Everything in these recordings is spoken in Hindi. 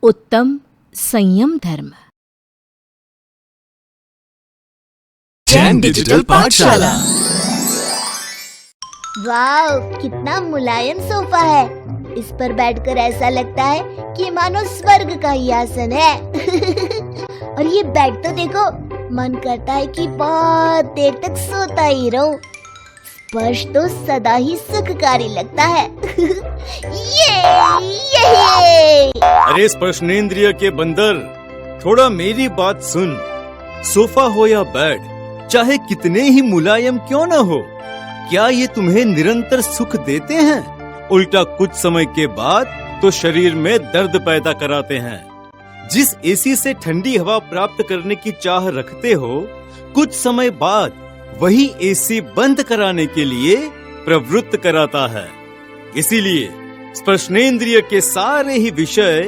उत्तम संयम धर्म। जैन डिजिटल पाठशाला। वाव, कितना मुलायम सोफा है। इस पर बैठकर ऐसा लगता है कि मानो स्वर्ग का ही आसन है। और ये बेड तो देखो, मन करता है कि बहुत देर तक सोता ही रहूं। स्पर्श तो सदा ही सुखकारी लगता है। ये। अरे स्पर्शनेंद्रिय के बंदर, थोड़ा मेरी बात सुन। सोफा हो या बेड, चाहे कितने ही मुलायम क्यों न हो, क्या ये तुम्हें निरंतर सुख देते हैं? उल्टा कुछ समय के बाद तो शरीर में दर्द पैदा कराते हैं। जिस एसी से ठंडी हवा प्राप्त करने की चाह रखते हो, कुछ समय बाद वही एसी बंद कराने के लिए प्रवृत्त कराता है। इसीलिए स्पर्शनेंद्रिय के सारे ही विषय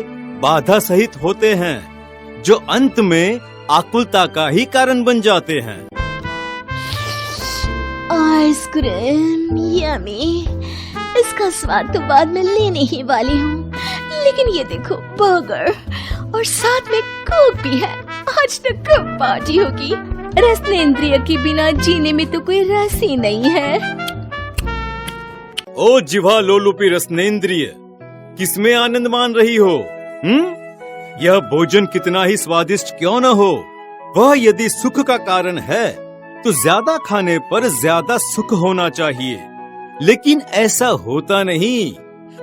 बाधा सहित होते हैं, जो अंत में आकुलता का ही कारण बन जाते हैं। आइसक्रीम यम्मी, इसका स्वाद तो बाद में लेने ही वाली हूँ, लेकिन ये देखो बर्गर और साथ में कोक भी है। आज तो कब पार्टी होगी। रसनेंद्रिय के बिना जीने में तो कोई रस ही नहीं है। ओ जिह्वा लोलुपी रसनेंद्रिय, किसमें आनंद मान रही हो? यह भोजन कितना ही स्वादिष्ट क्यों न हो, वह यदि सुख का कारण है तो ज्यादा खाने पर ज्यादा सुख होना चाहिए। लेकिन ऐसा होता नहीं,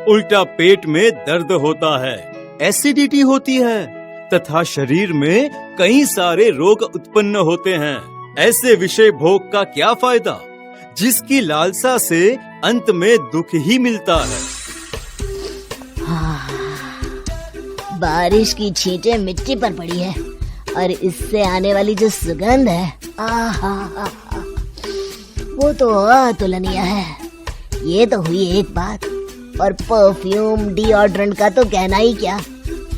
उल्टा पेट में दर्द होता है, एसिडिटी होती है तथा शरीर में कई सारे रोग उत्पन्न होते हैं। ऐसे विषय भोग का क्या फायदा, जिसकी लालसा से अंत में दुख ही मिलता है। बारिश की छींटें मिट्टी पर पड़ी है और इससे आने वाली जो सुगंध है, वो तो अतुलनीय है। ये तो हुई एक बात। और परफ्यूम, डिओड्रेंट का तो कहना ही क्या।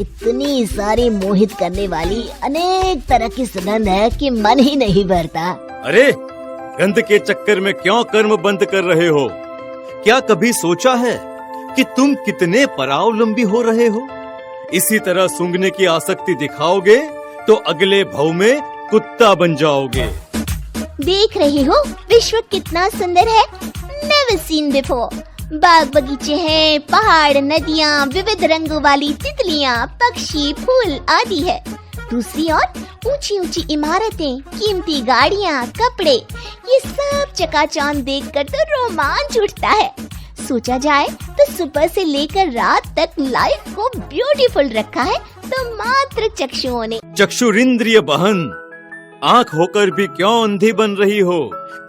इतनी सारी मोहित करने वाली अनेक तरह की सुगंध है कि मन ही नहीं भरता। अरे गंध के चक्कर में क्यों कर्म बंद कर रहे हो? क्या कभी सोचा है कि तुम कितने परावलंबी हो रहे हो? इसी तरह सूंघने की आसक्ति दिखाओगे तो अगले भव में कुत्ता बन जाओगे। देख रही हो विश्व कितना सुंदर है। Never seen before. बाग बगीचे हैं, पहाड़, नदियाँ, विविध रंगों वाली तितलियाँ, पक्षी, फूल आदि है। दूसरी ओर ऊंची ऊंची इमारतें, कीमती गाड़ियाँ, कपड़े, ये सब चकाचौंध देखकर तो रोमांच उठता है। सोचा जाए तो सुबह से लेकर रात तक लाइफ को ब्यूटीफुल रखा है तो मात्र चक्षुओं ने। चक्षुरिंद्रिय बहन, आँख होकर भी क्यों अंधी बन रही हो?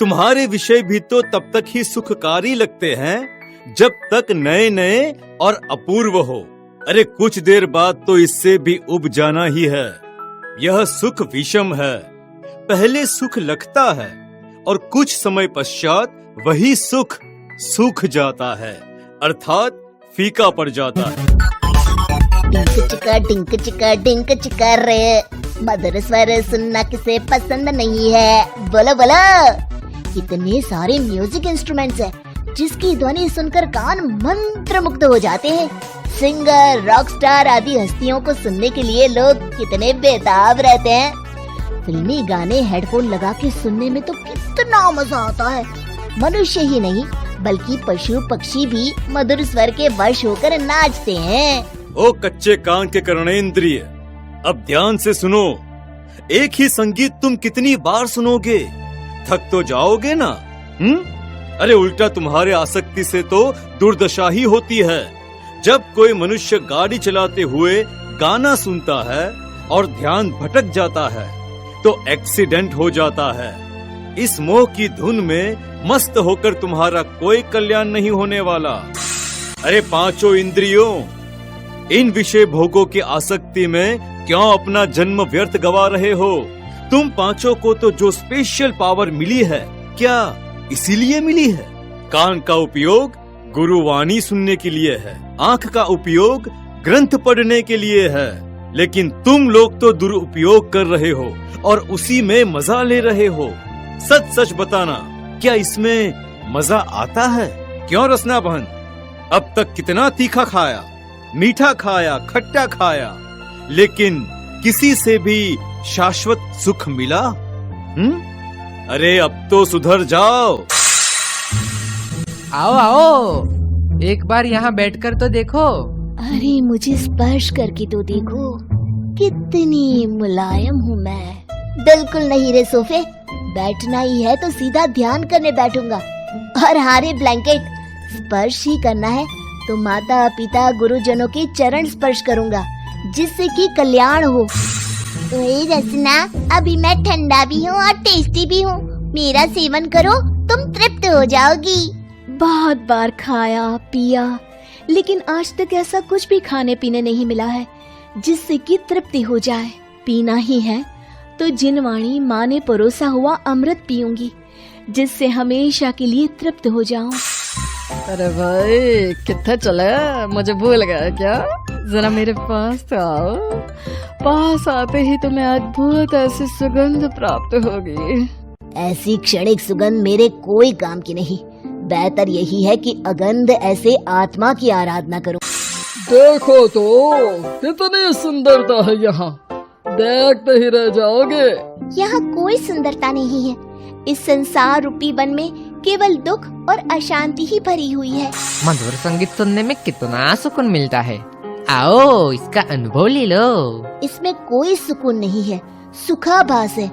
तुम्हारे विषय भी तो तब तक ही सुखकारी लगते हैं जब तक नए नए और अपूर्व हो। अरे कुछ देर बाद तो इससे भी उब जाना ही है। यह सुख विषम है। पहले सुख लगता है और कुछ समय पश्चात वही सुख सूख जाता है, अर्थात फीका पड़ जाता है। डिंक चिका डिंक चिका रे, मधुर स्वर सुनना किसे पसंद नहीं है। बोलो बोलो। कितने सारे म्यूजिक इंस्ट्रूमेंट्स हैं, जिसकी ध्वनि सुनकर कान मंत्र मुग्ध हो जाते हैं। सिंगर, रॉक स्टार आदि हस्तियों को सुनने के लिए लोग कितने बेताब रहते हैं। फिल्मी गाने हेडफोन लगा के सुनने में तो कितना मजा आता है। मनुष्य ही नहीं बल्कि पशु पक्षी भी मधुर स्वर के वश होकर नाचते हैं। ओ कच्चे कान के कर्णेंद्रिय, अब ध्यान से सुनो। एक ही संगीत तुम कितनी बार सुनोगे? थक तो जाओगे ना? अरे उल्टा तुम्हारे आसक्ति से तो दुर्दशा ही होती है। जब कोई मनुष्य गाड़ी चलाते हुए गाना सुनता है और ध्यान भटक जाता है तो एक्सीडेंट हो जाता है। इस मोह की धुन में मस्त होकर तुम्हारा कोई कल्याण नहीं होने वाला। अरे पांचों इंद्रियों, इन विषय भोगों की आसक्ति में क्यों अपना जन्म व्यर्थ गवा रहे हो? तुम पांचों को तो जो स्पेशल पावर मिली है, क्या इसीलिए मिली है? कान का उपयोग गुरुवाणी सुनने के लिए है, आँख का उपयोग ग्रंथ पढ़ने के लिए है, लेकिन तुम लोग तो दुरुपयोग कर रहे हो और उसी में मजा ले रहे हो। सच सच बताना, क्या इसमें मजा आता है? क्यों रसना बहन, अब तक कितना तीखा खाया, मीठा खाया, खट्टा खाया, लेकिन किसी से भी शाश्वत सुख मिला? अरे अब तो सुधर जाओ। आओ आओ, एक बार यहाँ बैठकर तो देखो। अरे मुझे स्पर्श करके तो देखो, कितनी मुलायम हूँ मैं। बिल्कुल नहीं रे सोफे, बैठना ही है तो सीधा ध्यान करने बैठूंगा। और हारे ब्लैंकेट, स्पर्श ही करना है तो माता पिता गुरुजनों के चरण स्पर्श करूंगा, जिससे कि कल्याण हो। वही रचना, अभी मैं ठंडा भी हूँ और टेस्टी भी हूँ, मेरा सेवन करो, तुम तृप्त हो जाओगी। बहुत बार खाया पिया, लेकिन आज तक ऐसा कुछ भी खाने पीने नहीं मिला है जिससे कि तृप्ति हो जाए। पीना ही है तो जिनवाणी माँ ने परोसा हुआ अमृत पीऊंगी, जिससे हमेशा के लिए तृप्त हो जाऊं। अरे भाई कितना चला, मुझे भूल गया क्या? जरा मेरे पास तो आओ। पास आते ही तुम्हें अद्भुत ऐसी सुगंध प्राप्त होगी। ऐसी क्षणिक सुगंध मेरे कोई काम की नहीं। बेहतर यही है कि अगंध ऐसे आत्मा की आराधना करो। देखो तो कितनी सुंदरता है यहाँ, देखते ही रह जाओगे। यहाँ कोई सुंदरता नहीं है। इस संसार रूपी वन में केवल दुख और अशांति ही भरी हुई है। मधुर संगीत सुनने में कितना सुकून मिलता है। आओ इसका अनुभव ले लो। इसमें कोई सुकून नहीं है, सुखाभास है।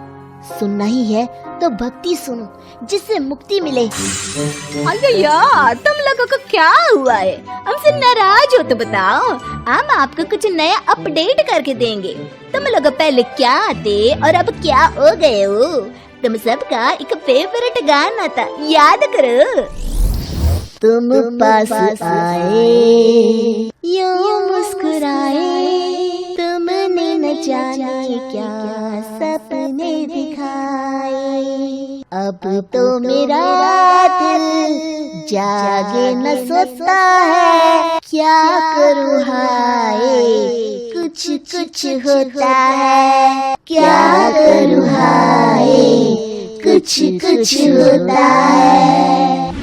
सुनना ही है तो भक्ति सुनो, जिससे मुक्ति मिले। अरे यार, तुम लोगों को क्या हुआ है? हमसे नाराज हो तो बताओ, हम आपको कुछ नया अपडेट करके देंगे। तुम लोग पहले क्या थे और अब क्या हो गए हो? तुम सबका एक फेवरेट गाना था, याद करो। तुम पास आए, यूं मुस्कुराए, तुमने न जाने क्या सपने दिखाए। अब तो मेरा दिल जागे न सोता है, क्या करूँ हाय, कुछ कुछ होता है। क्या करूँ हाय, कुछ कुछ होता है।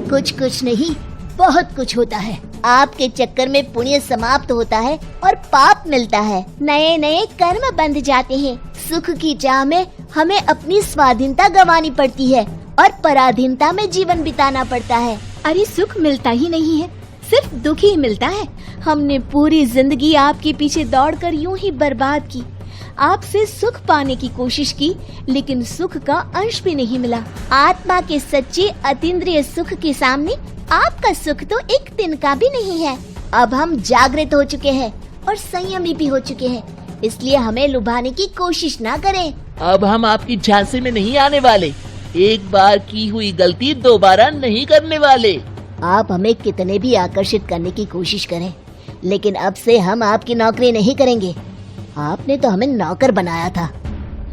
कुछ कुछ नहीं, बहुत कुछ होता है। आपके चक्कर में पुण्य समाप्त होता है और पाप मिलता है। नए नए कर्म बंध जाते हैं। सुख की चाह में हमें अपनी स्वाधीनता गंवानी पड़ती है और पराधीनता में जीवन बिताना पड़ता है। अरे सुख मिलता ही नहीं है, सिर्फ दुख ही मिलता है। हमने पूरी जिंदगी आपके पीछे दौड़कर यूं ही बर्बाद की। आपसे सुख पाने की कोशिश की, लेकिन सुख का अंश भी नहीं मिला। आत्मा के सच्चे अतीन्द्रिय सुख के सामने आपका सुख तो एक दिन का भी नहीं है। अब हम जागृत हो चुके हैं और संयमी भी हो चुके हैं, इसलिए हमें लुभाने की कोशिश ना करें। अब हम आपकी झांसे में नहीं आने वाले। एक बार की हुई गलती दोबारा नहीं करने वाले। आप हमें कितने भी आकर्षित करने की कोशिश करें, लेकिन अब से हम आपकी नौकरी नहीं करेंगे। आपने तो हमें नौकर बनाया था,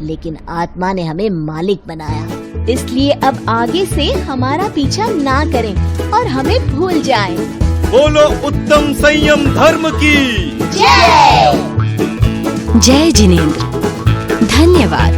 लेकिन आत्मा ने हमें मालिक बनाया। इसलिए अब आगे से हमारा पीछा ना करें और हमें भूल जाएं। बोलो उत्तम संयम धर्म की जय जिनेंद्र। धन्यवाद।